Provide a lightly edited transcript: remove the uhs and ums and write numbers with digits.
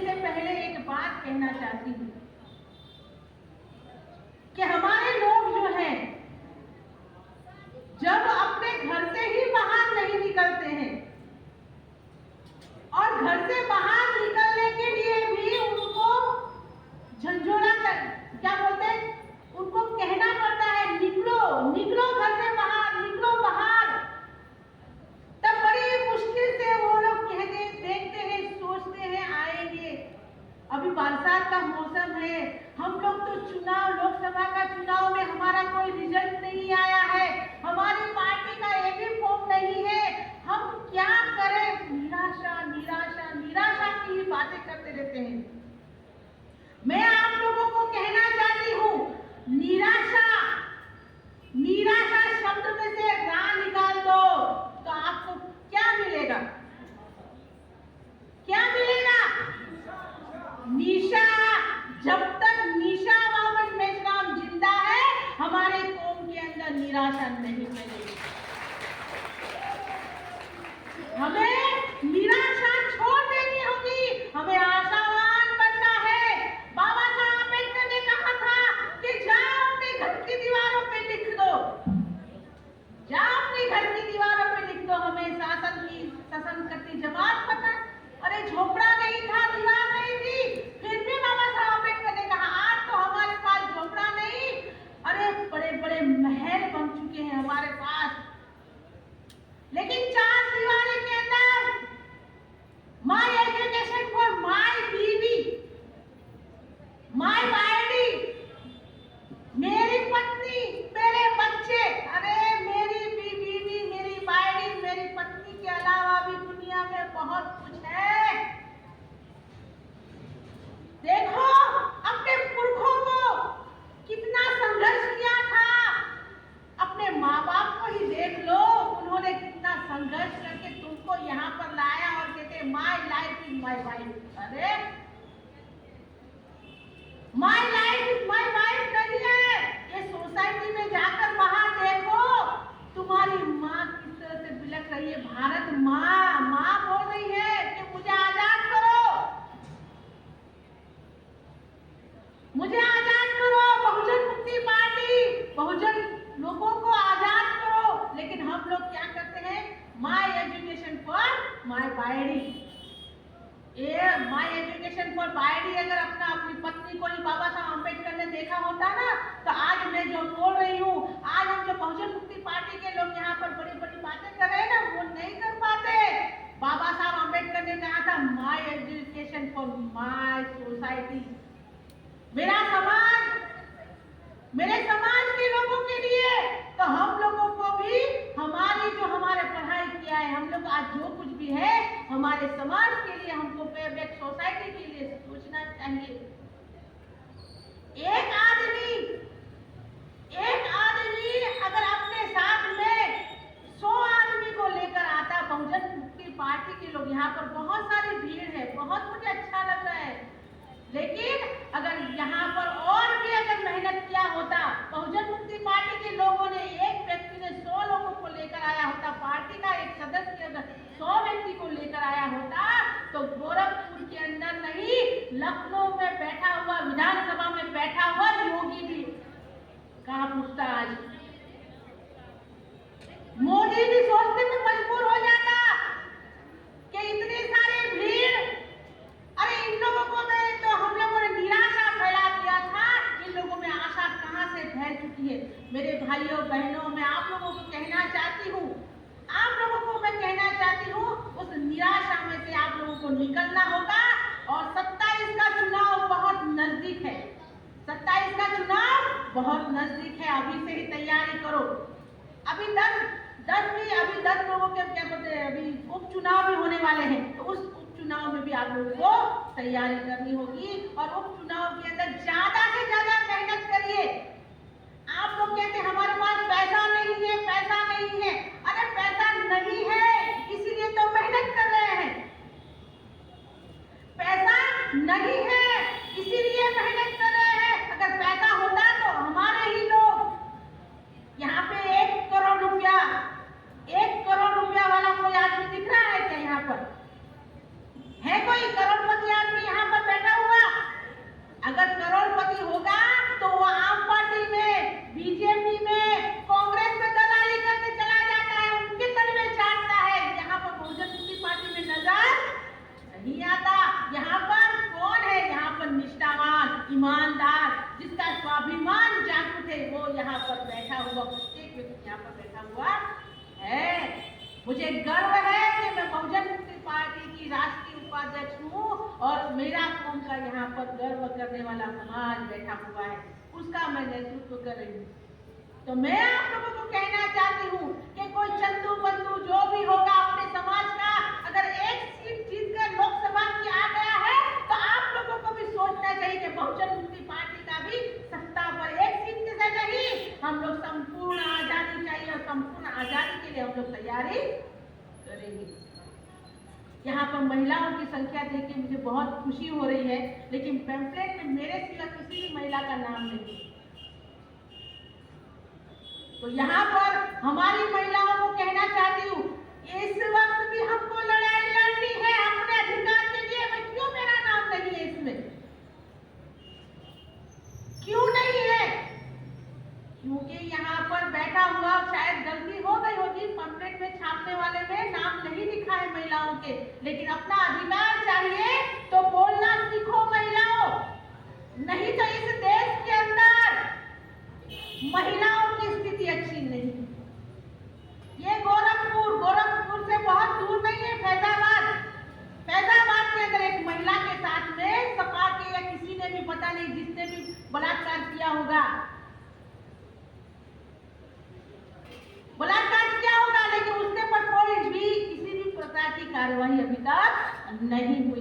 से पहले एक बात कहना चाहती हूँ कि हमारे लोग जो हैं जब अपने घर से ही बाहर नहीं निकलते हैं और घर से बाहर निकलने के लिए भी उनको झंझोड़ा कर क्या बोलते हैं, उनको कहना पड़ता है निकलो निकलो घर से बाहर, निकलो बाहर। तब बड़ी मुश्किल से वो लोग कहते देखते हैं, सोचते हैं आएंगे। अभी बरसात का मौसम है, हम लोग तो चुनाव, लोकसभा का चुनाव में हमारा कोई रिजल्ट नहीं आया है, हमारी पार्टी का एक भी फॉर्म नहीं है, हम क्या करें। निराशा निराशा निराशा की ही बातें करते रहते हैं। मैं आप लोगों को कहना चाहती हूँ, निराशा निराशा शब्द में से रा निकाल दो तो आपको क्या मिलेगा, क्या मिलेगा? निशा। जब तक निशा मोहम्मद मेश्राम जिंदा है, हमारे कौम के अंदर निराशा नहीं मिलेगी। हमें निराशा छोड़ देनी होगी, हमें आशावान बनना है। बाबा साहब अम्बेडकर ने कहा था कि जाओ अपने घर की दीवारों पे लिख दो, जाओ अपने घर की दीवारों पे लिख दो, हमें शासन करती जमात पता है। अरे झोपड़ा नहीं था, दीवार नहीं थी, फिर भी बाबा साहब अम्बेडकर ने कहा आज तो हमारे पास झोपड़ा नहीं, अरे बड़े बड़े महल बन चुके हैं हमारे पास। लेकिन चार दीवारी के अंदर माय एजुकेशन फॉर माय बीवी, माय बायडी, मेरी पत्नी, मेरे बच्चे। अरे मेरी बीवी, मेरी बायडी, मेरी पत्नी के अलावा भी दुनिया में बहुत कुछ है। देखो अपने पुरखों को कितना संघर्ष किया था, अपने माँ बाप को ही देख लो, उन्होंने कितना संघर्ष करके तुमको यहाँ पर लाया और कहते my life is my wife. अरे my life is my wife नहीं है। ये सोसाइटी में जाकर बाहर देखो, तुम्हारी माँ किस तरह से बिलख रही है। भारत माँ, माँ बोल रही है कि मुझे आजाद करो, मुझे आजाद करो। बहुजन मुक्ति पार्टी बहुजन लोगों को आजाद करो। लेकिन हम लोग क्या करते हैं, माय एजुकेशन फॉर माय बायडी। ये माय एजुकेशन फॉर बायडी अगर अपनी पत्नी को ही बाबा साहब अम्बेडकर ने देखा होता ना, तो आज मैं जो बोल रही हूँ, आज हम जो बहुजन मुक्ति पार्टी के लोग यहाँ पर बड़ी बड़ी बातें कर रहे हैं ना, वो नहीं कर पाते। बाबा साहब अम्बेडकर ने कहा था my education for my society, मेरा समाज, मेरे समाज के लोगों के लिए। तो हम लोगों को भी हमारी जो हमारे पढ़ाई किया है, हम लोग आज जो कुछ भी है हमारे समाज के लिए, हमको पेबैक सोसाइटी के लिए सोचना चाहिए। एक आदमी अगर अपने साथ में 100 आदमी को लेकर आता, बहुजन मुक्ति पार्टी के लोग, यहाँ पर बहुत सारी भीड़ है, बहुत मुझे अच्छा लग रहा है, लेकिन अगर यहाँ पर और भी अगर मेहनत किया होता, बहुजन मुक्ति पार्टी के लोगों ने, एक व्यक्ति ने 100 लोगों को लेकर आया होता, पार्टी का एक सदस्य अगर 100 व्यक्ति को लेकर आया होता, तो गोरखपुर के अंदर नहीं, लखनऊ में बैठा हुआ, विधानसभा में बैठा हुआ योगी भी कहाँ पूछता आज। मोदी भी सोचने में मजबूर हो जाता कि इतनी सारी भीड़, अरे इन लोगों को तो हम लोगों ने निराशा फैला दिया था, इन लोगों में आशा कहाँ से फैल चुकी है। मेरे भाइयों बहनों, मैं आप लोगों को कहना चाहती हूँ, आप लोगों को मैं कहना चाहती हूँ, उस निराशा में से आप लोगों को निकलना होगा। और 27 का चुनाव बहुत नजदीक है, 27 का चुनाव बहुत नजदीक है, अभी से ही तैयारी करो। अभी 10 लोगों के क्या बोलते हैं, अभी उपचुनाव भी होने वाले हैं, तो उस उपचुनाव में भी आप लोगों को तैयारी करनी होगी। और उपचुनाव के अंदर ज्यादा से ज्यादा मेहनत करिए। आप लोग कहते हैं हमारे पास पैसा नहीं है, पैसा नहीं है। अरे पैसा नहीं है इसीलिए तो मेहनत कर रहे हैं, पैसा नहीं है इसीलिए मेहनत कर रहे हैं। अगर पैसा होता तो हमारे ही लोग यहाँ पे 1 करोड़ रुपया वाला कोई आदमी दिख रहा है क्या? यहाँ पर है कोई करोड़पति आदमी यहाँ पर ईमानदार, जिसका स्वाभिमान जागृत है, वो यहाँ पर बैठा हुआ, प्रत्येक व्यक्ति यहाँ पर बैठा हुआ है। मुझे गर्व है कि मैं बहुजन मुक्ति पार्टी की राष्ट्रीय उपाध्यक्ष हूँ और मेरा कौम का यहाँ पर गर्व करने वाला समाज बैठा हुआ है, उसका मैं नेतृत्व कर रही हूँ। तो मैं आप लोगों को कहना चाहती हूँ कि कोई चंदू बंधु जो भी होगा अपने समाज का, अगर एक सीट जीतकर लोकसभा की आ गया है तो आप लोगों को भी सोचना चाहिए कि बहुजन मुक्ति पार्टी का भी सत्ता पर एक सीट से नहीं, हम लोग संपूर्ण आजादी चाहिए और संपूर्ण आजादी के लिए हम लोग तैयारी करेंगे। यहाँ पर महिलाओं की संख्या देख के मुझे बहुत खुशी हो रही है, लेकिन पैम्फलेट में मेरे सिवा किसी भी महिला का नाम नहीं है। तो यहाँ पर हमारी महिलाओं को कहना चाहती हूँ, इस वक्त भी हमको लड़ाई लड़नी है अपने अधिकार के लिए। मैं क्यों मेरा नाम नहीं है इसमें? क्यों नहीं है? क्योंकि यहाँ पर बैठा हुआ, शायद गलती हो गई होगी, पंपलेट में छापने वाले में नाम नहीं लिखा है महिलाओं के, लेकिन अपना अधिकार चाहिए तो बोलना सीखो महिलाओं, नहीं तो इस देश के अंदर महिलाओं की स्थिति अच्छी नहीं। ये गोरखपुर से बहुत दूर नहीं है, फैजाबाद के अंदर एक महिला के साथ में सपा के या किसी ने भी, पता नहीं जिसने भी बलात्कार किया होगा, लेकिन उसके पर कोई भी किसी भी प्रकार की कार्रवाई अभी तक नहीं हुई।